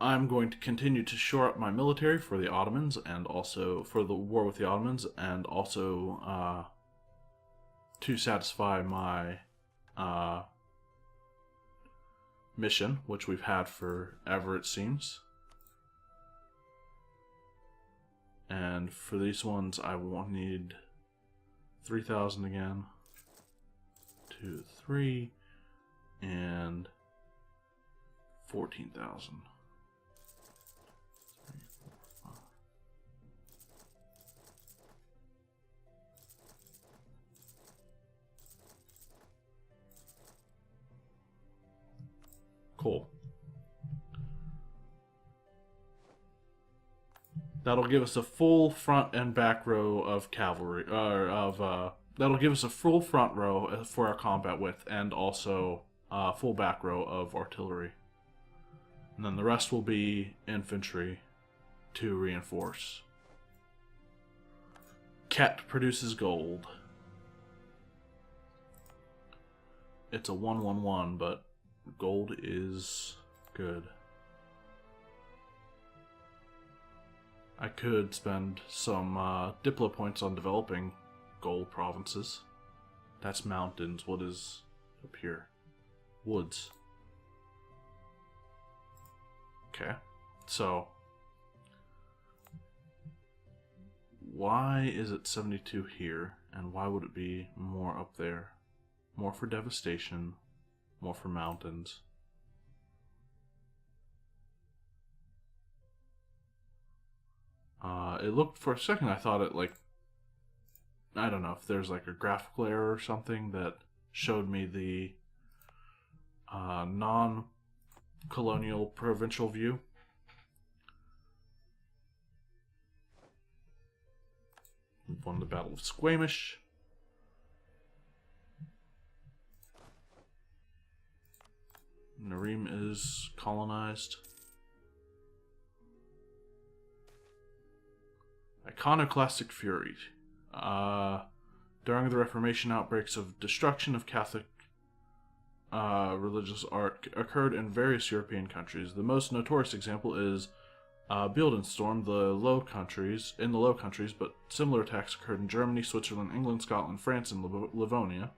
I'm going to continue to shore up my military for the Ottomans and also for the war with the Ottomans, and also to satisfy my mission, which we've had forever, it seems. And for these ones, I will need 3,000 again. 2, 3, and 14,000. Cool. That'll give us a full front and back row of cavalry, that'll give us a full front row for our combat width, and also a full back row of artillery. And then the rest will be infantry to reinforce. Ket produces gold. It's a 1-1-1, but gold is good. I could spend some Diplo points on developing gold provinces. That's mountains. What is up here? Woods. Okay. So, why is it 72 here, and why would it be more up there? More for devastation, more for mountains. It looked, for a second, I thought it, like, I don't know if there's like a graphical error or something that showed me the non-colonial provincial view. We won the Battle of Squamish. Narim is colonized. Iconoclastic fury. During the Reformation, outbreaks of destruction of Catholic religious art occurred in various European countries. The most notorious example is Bildenstorm, in the Low Countries, but similar attacks occurred in Germany, Switzerland, England, Scotland, France, and Livonia.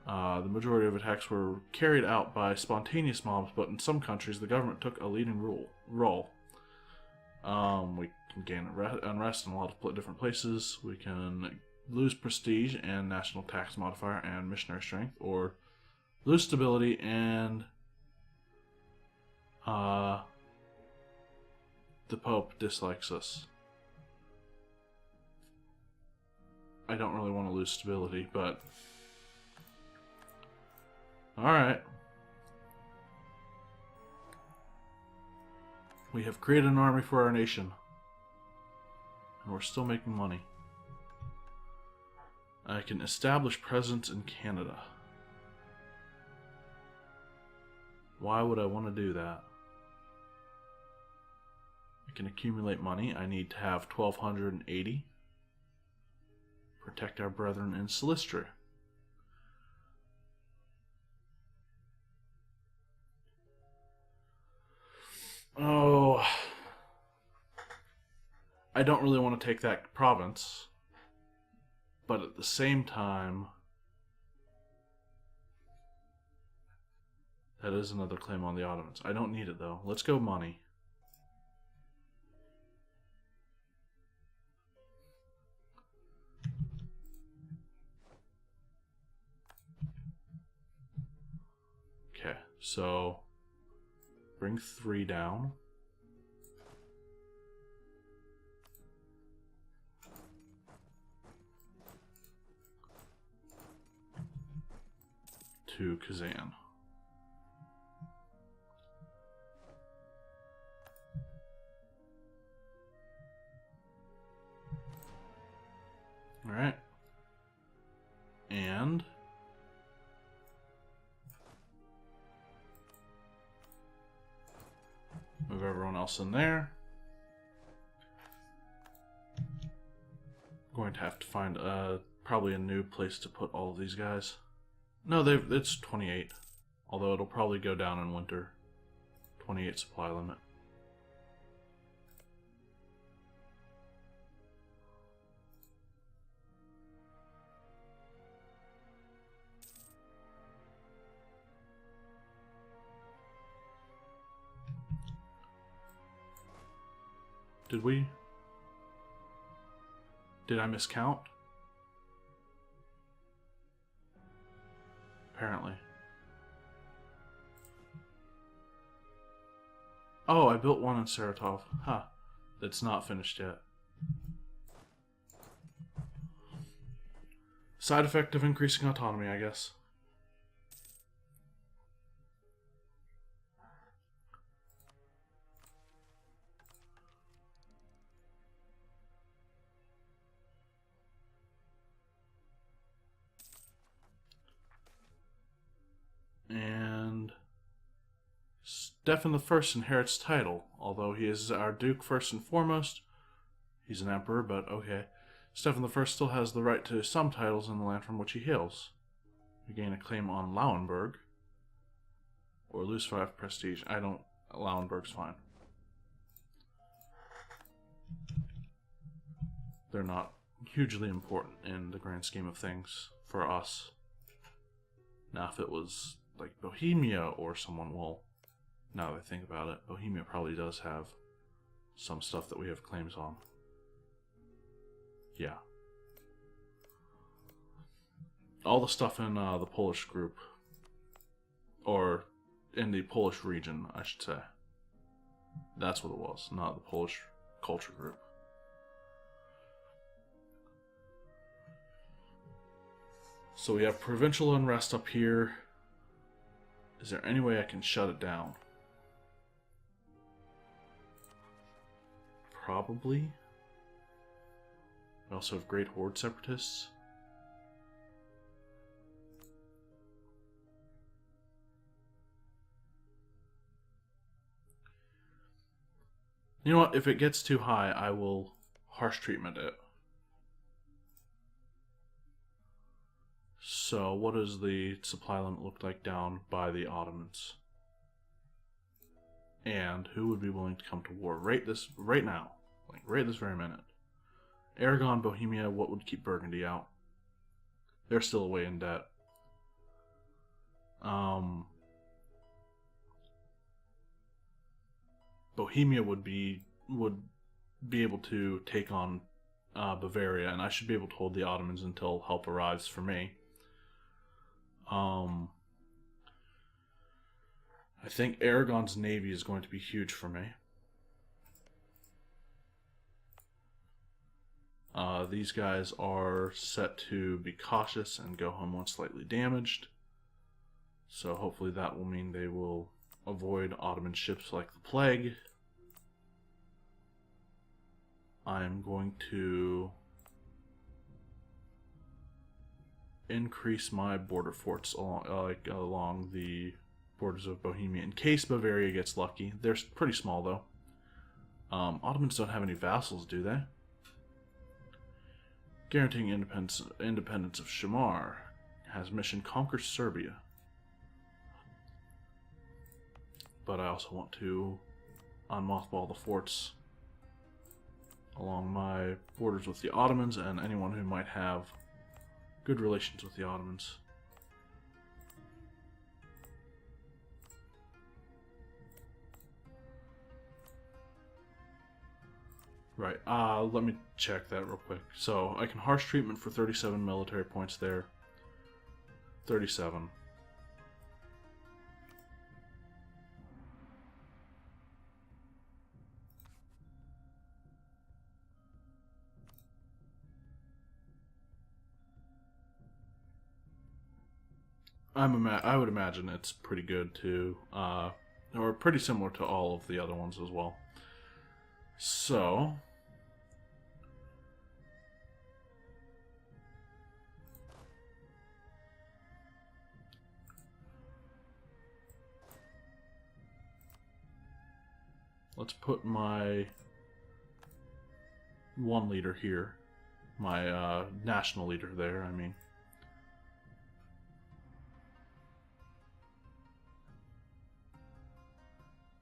The majority of attacks were carried out by spontaneous mobs, but in some countries the government took a leading role. We can gain unrest in a lot of different places. We can lose prestige and national tax modifier and missionary strength, or lose stability and the Pope dislikes us. I don't really want to lose stability, but alright. We have created an army for our nation. And we're still making money. I can establish presence in Canada. Why would I want to do that? I can accumulate money. I need to have 1,280. Protect our brethren in Silistria. Oh, I don't really want to take that province, but at the same time, that is another claim on the Ottomans. I don't need it though. Let's go money. Okay, so bring 3 down. To Kazan. Alright. And move everyone else in there. Going to have to find probably a new place to put all of these guys. No, it's 28. Although it'll probably go down in winter. 28 supply limit. Did I miscount? Apparently. Oh, I built one in Saratov. Huh. That's not finished yet. Side effect of increasing autonomy, I guess. And Stefan the First inherits title, although he is our Duke first and foremost. He's an emperor, but okay. Stefan the First still has the right to some titles in the land from which he hails. We gain a claim on Lauenburg, or lose 5 prestige. Lauenburg's fine. They're not hugely important in the grand scheme of things for us. Now, if it was like Bohemia or someone, well, now that I think about it, Bohemia probably does have some stuff that we have claims on. Yeah. All the stuff in the Polish group, or in the Polish region, I should say. That's what it was, not the Polish culture group. So we have provincial unrest up here. Is there any way I can shut it down? Probably. We also have Great Horde Separatists. You know what? If it gets too high, I will harsh treatment it. So, what does the supply limit look like down by the Ottomans? And who would be willing to come to war right now? Like, right this very minute. Aragon, Bohemia, what would keep Burgundy out? They're still away in debt. Bohemia would be able to take on Bavaria, and I should be able to hold the Ottomans until help arrives for me. I think Aragon's navy is going to be huge for me. These guys are set to be cautious and go home once slightly damaged. So hopefully that will mean they will avoid Ottoman ships like the plague. I'm going to increase my border forts along the borders of Bohemia in case Bavaria gets lucky. They're pretty small though. Ottomans don't have any vassals, do they? Guaranteeing independence of Shamar has mission conquer Serbia. But I also want to unmothball the forts along my borders with the Ottomans and anyone who might have good relations with the Ottomans. Right, let me check that real quick. So, I can harsh treatment for 37 military points there. 37. I would imagine it's pretty good to, or pretty similar to all of the other ones as well. So, let's put my one leader here, my national leader there, I mean.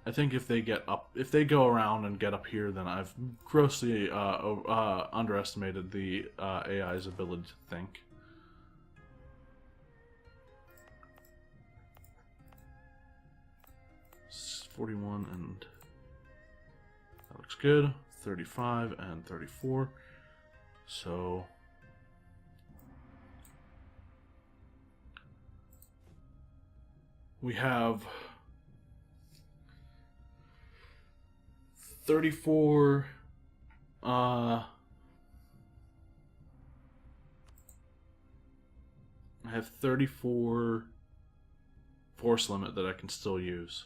I think if they go around and get up here, then I've grossly underestimated the AI's ability to think. It's 41 and that looks good. 35 and 34. So we have 34 I have 34 force limit that I can still use.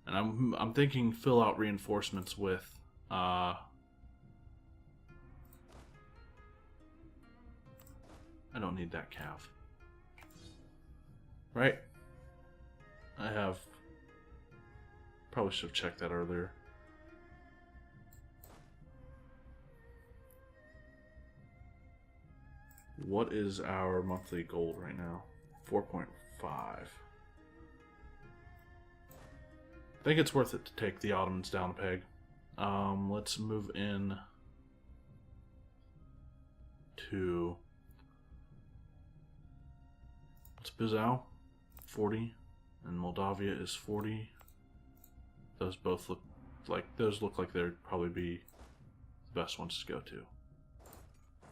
And I'm thinking fill out reinforcements with I don't need that cav. Right? I have probably should have checked that earlier. What is our monthly gold right now? 4.5. I think it's worth it to take the Ottomans down a peg. Let's move in to... What's Bizau? 40. And Moldavia is 40. Those both look like they'd probably be the best ones to go to.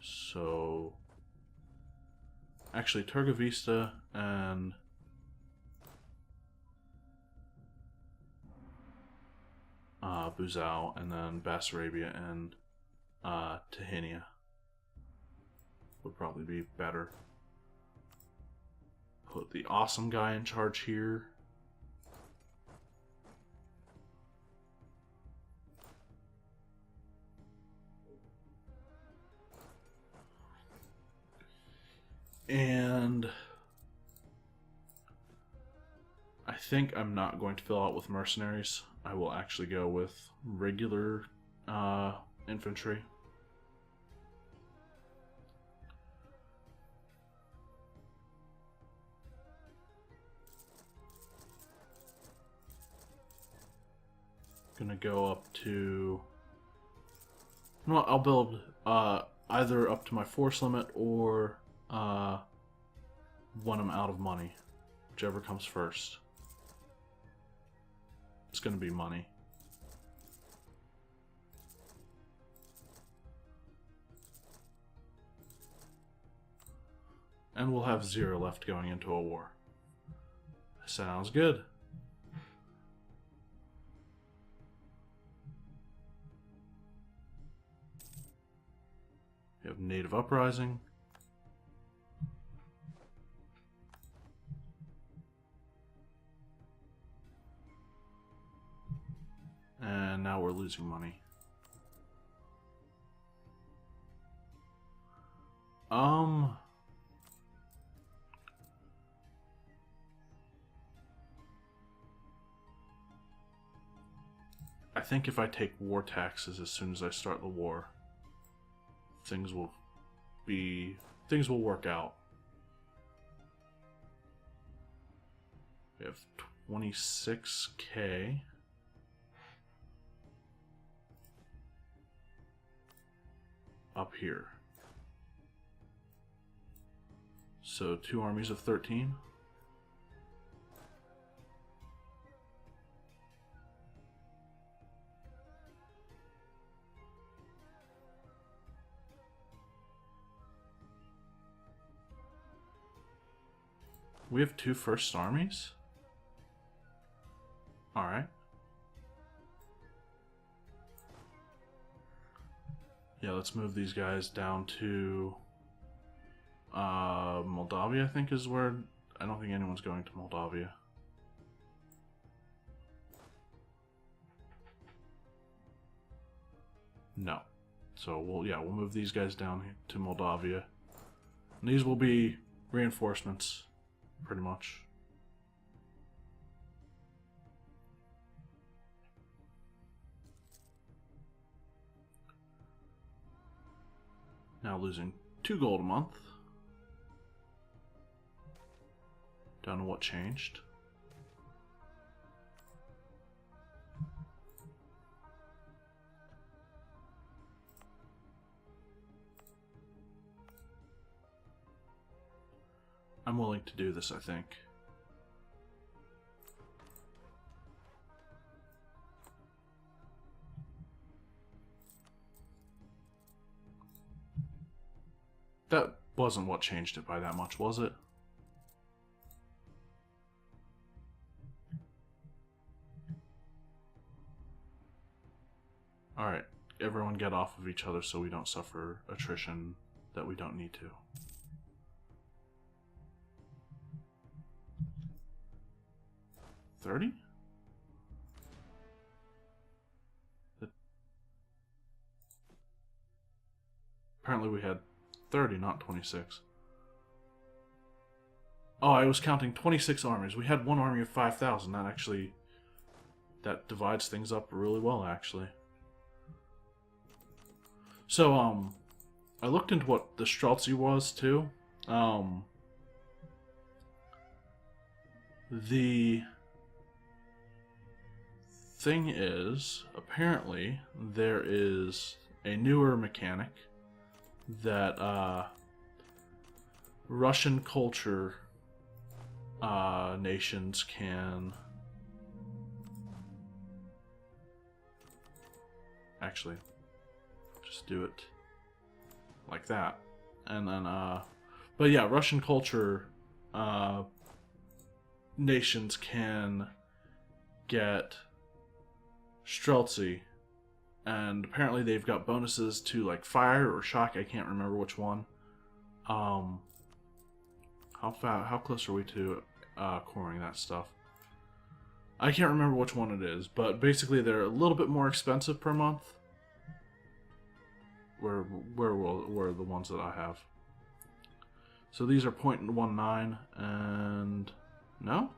So... Actually, Turgovista and Buzau, and then Bessarabia and Tahinia would probably be better. Put the awesome guy in charge here. And I think I'm not going to fill out with mercenaries. I will actually go with regular infantry. Gonna go up to... Well, I'll build either up to my force limit or when I'm out of money. Whichever comes first. It's gonna be money. And we'll have 0 left going into a war. Sounds good. We have Native Uprising. And now we're losing money. I think if I take war taxes as soon as I start the war, things will work out. We have 26k. Up here. So 2 armies of 13. We have 2 first armies? Alright. Yeah, let's move these guys down to Moldavia, I think is where... I don't think anyone's going to Moldavia. No. So we'll move these guys down to Moldavia. And these will be reinforcements, pretty much. Now losing 2 gold a month. Don't know what changed. I'm willing to do this, I think. That wasn't what changed it by that much, was it? Alright, everyone get off of each other so we don't suffer attrition that we don't need to. $30? Apparently we had 30, not 26. Oh, I was counting 26 armies. We had one army of 5,000. That divides things up really well, actually. So, I looked into what the Streltsy was, too. The thing is, apparently, there is a newer mechanic that, Russian culture, nations can... Actually, just do it like that. And then, but yeah, Russian culture, nations can get Streltsy, and apparently they've got bonuses to like fire or shock. I can't remember which one. How close are we to coring that stuff? I can't remember which one it is, but basically they're a little bit more expensive per month. Where were the ones that I have? So these are 0.19 and no.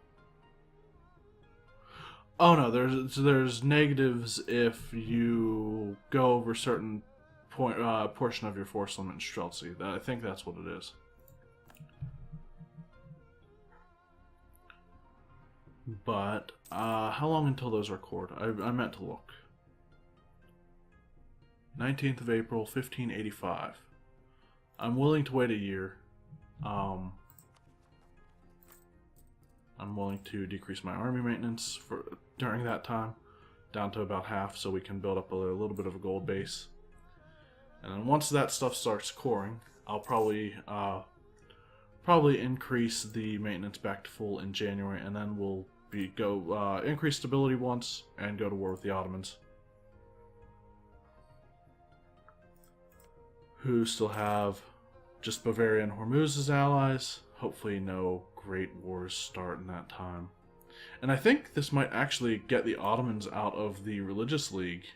Oh no, there's negatives if you go over a certain portion of your force limit in Streltsy. I think that's what it is. But how long until those are cored? I meant to look. 19th of April, 1585. I'm willing to wait a year. I'm willing to decrease my army maintenance during that time down to about half so we can build up a little bit of a gold base. And then once that stuff starts coring, I'll probably increase the maintenance back to full in January, and then we'll increase stability once and go to war with the Ottomans, who still have just Bavaria and Hormuz as allies. Hopefully no great wars start in that time. And I think this might actually get the Ottomans out of the religious league,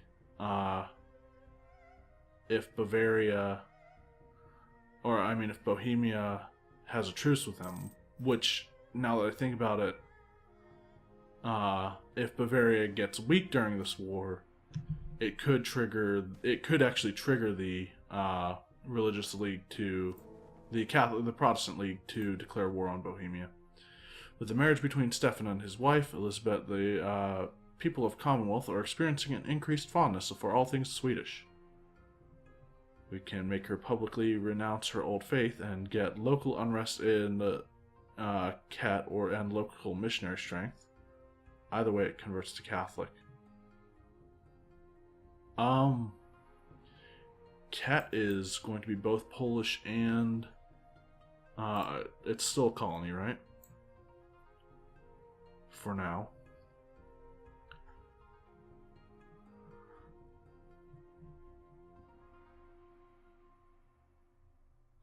if Bavaria, or I mean if Bohemia has a truce with them, which, now that I think about it, if Bavaria gets weak during this war, it could actually trigger the religious league to the Protestant League to declare war on Bohemia. With the marriage between Stefan and his wife, Elizabeth, the people of Commonwealth are experiencing an increased fondness for all things Swedish. We can make her publicly renounce her old faith and get local unrest in the Cat and local missionary strength. Either way, it converts to Catholic. Cat is going to be both Polish and it's still a colony, right? For now.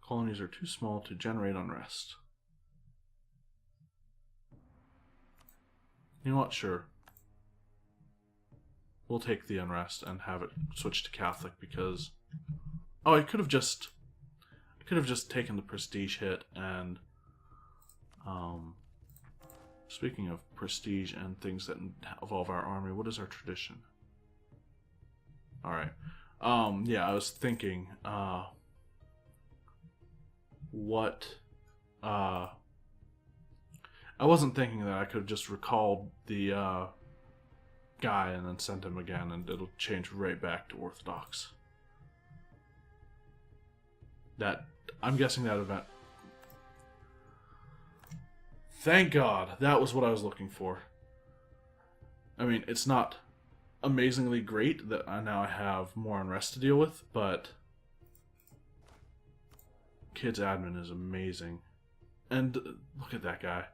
Colonies are too small to generate unrest. You know what? Sure. We'll take the unrest and have it switch to Catholic because... Oh, I could have just taken the prestige hit and... Speaking of prestige and things that evolve our army, what is our tradition? Alright. Yeah, I was thinking, I wasn't thinking that I could have just recalled the, guy and then sent him again and it'll change right back to Orthodox. I'm guessing that event... Thank God. That was what I was looking for. I mean, it's not amazingly great that now I have more unrest to deal with, but Kid's admin is amazing. And look at that guy.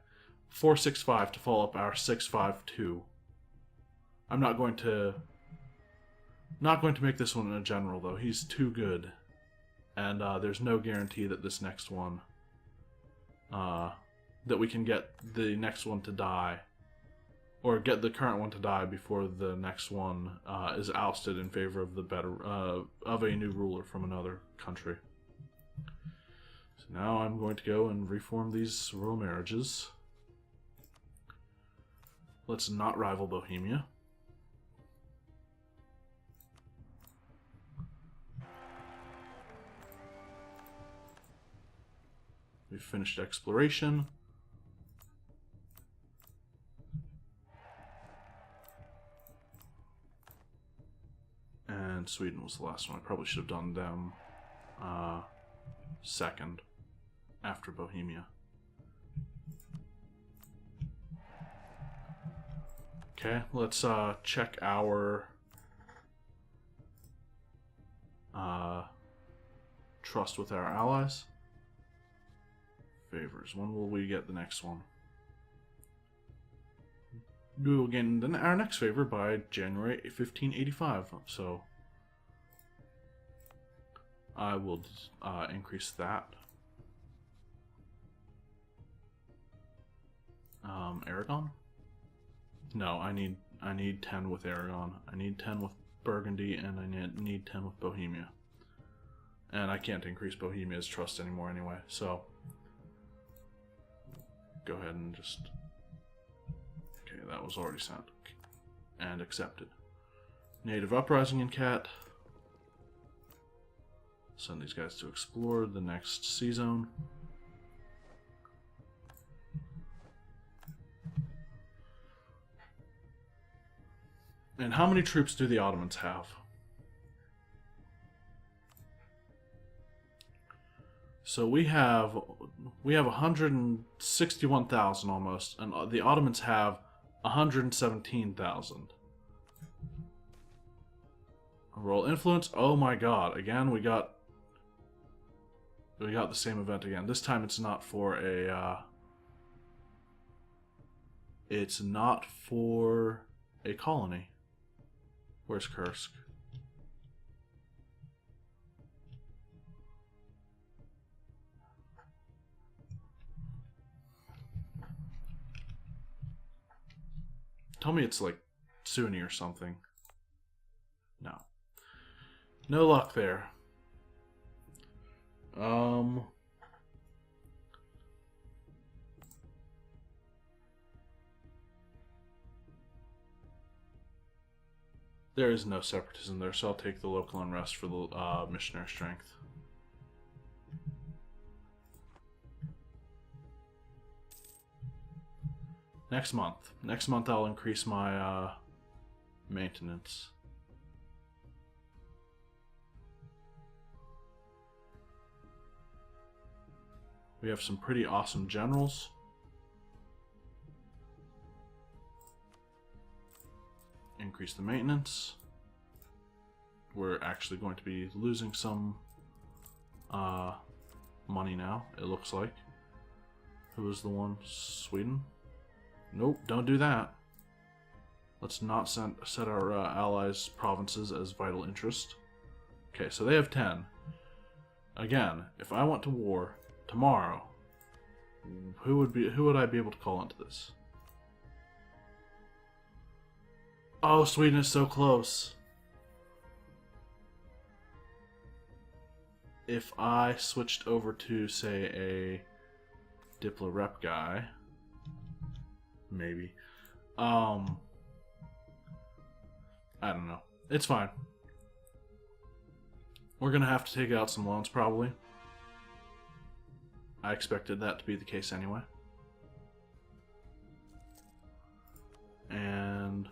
465 to follow up our 652. I'm not going to make this one a general, though. He's too good. And there's no guarantee that this next one, that we can get the next one to die, or get the current one to die before the next one is ousted in favor of the better of a new ruler from another country. So now I'm going to go and reform these royal marriages. Let's not rival Bohemia. We've finished exploration. And Sweden was the last one. I probably should have done them second after Bohemia. Okay, let's check our trust with our allies. Favors. When will we get the next one? We will gain our next favor by January 1585. So I will increase that. Aragon? No, I need 10 with Aragon. I need 10 with Burgundy, and I need 10 with Bohemia. And I can't increase Bohemia's trust anymore anyway, so go ahead and just... Okay, that was already sent. And accepted. Native Uprising in Cat. Send these guys to explore the next sea zone. And how many troops do the Ottomans have? So we have 161,000 almost, and the Ottomans have 117,000. Royal influence. Oh my God! Again, we got the same event again. This time it's not for a. It's not for a colony. Where's Kursk? Tell me it's like Sunni or something. No. No luck there. There is no separatism there, so I'll take the local unrest for the missionary strength. Next month I'll increase my maintenance. We have some pretty awesome generals. Increase the maintenance. We're actually going to be losing some money now, it looks like. Who was the one? Sweden? Nope, don't do that. Let's not set our allies' provinces as vital interest. Okay, so they have 10. Again, if I went to war tomorrow, who would I be able to call into this? Oh, Sweden is so close. If I switched over to, say, a Diplo rep guy, maybe. I don't know. It's fine. We're gonna have to take out some loans, probably. I expected that to be the case anyway. And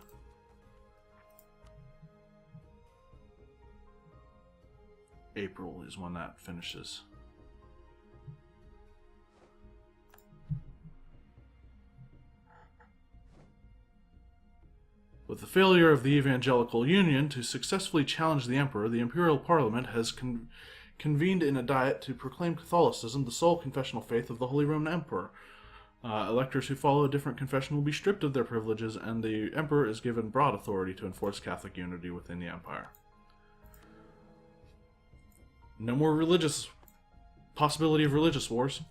April is when that finishes. With the failure of the Evangelical Union to successfully challenge the Emperor, the Imperial Parliament has convened in a diet to proclaim Catholicism the sole confessional faith of the Holy Roman Emperor. Electors who follow a different confession will be stripped of their privileges, and the Emperor is given broad authority to enforce Catholic unity within the Empire. No more possibility of religious wars.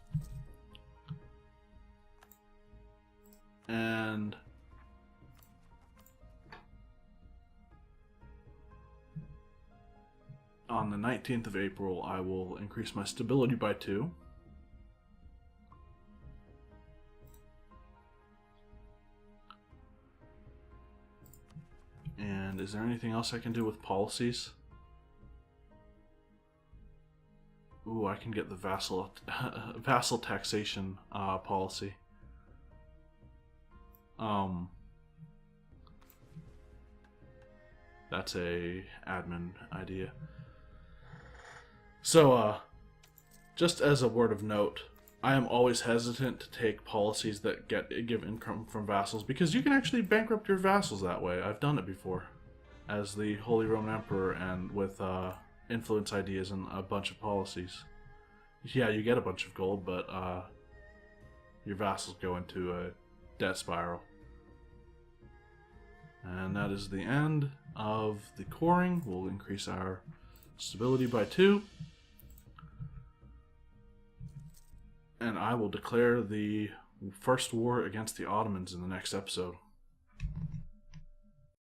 And on the 19th of April, I will increase my stability by 2. And is there anything else I can do with policies? Ooh, I can get the vassal taxation policy. That's a admin idea. So, just as a word of note, I am always hesitant to take policies that give income from vassals, because you can actually bankrupt your vassals that way. I've done it before, as the Holy Roman Emperor, and with influence ideas and a bunch of policies. Yeah, you get a bunch of gold, but your vassals go into a debt spiral. And that is the end of the coring. We'll increase our stability by 2. And I will declare the first war against the Ottomans in the next episode.